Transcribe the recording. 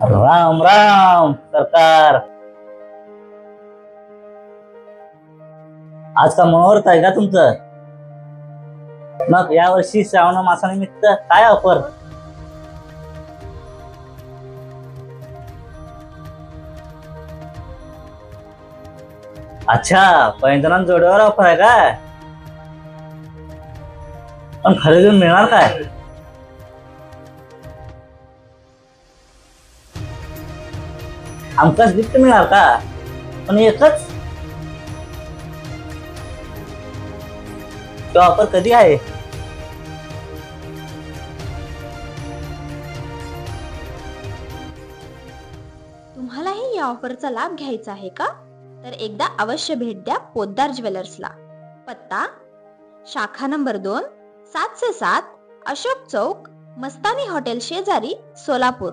राम राम सरकार. आज का मुहूर्त आहे का तुमचं? मग यावर्षी श्रावण मासानिमित्त काय ऑफर? अच्छा, पैंजण जोड्यावर ऑफर आहे का? पण खरेदी मिळणार काय? आमकाच गिफ्ट मिळणार का? पण एकच? तो ऑफर कधी आहे? तुम्हालाही या ऑफरचा लाभ घ्यायचा आहे का? तर एकदा अवश्य भेट द्या पोद्दार ज्वेलर्सला. पत्ता शाखा नंबर 2, 707 अशोक चौक, मस्तानी हॉटेल शेजारी, सोलापूर.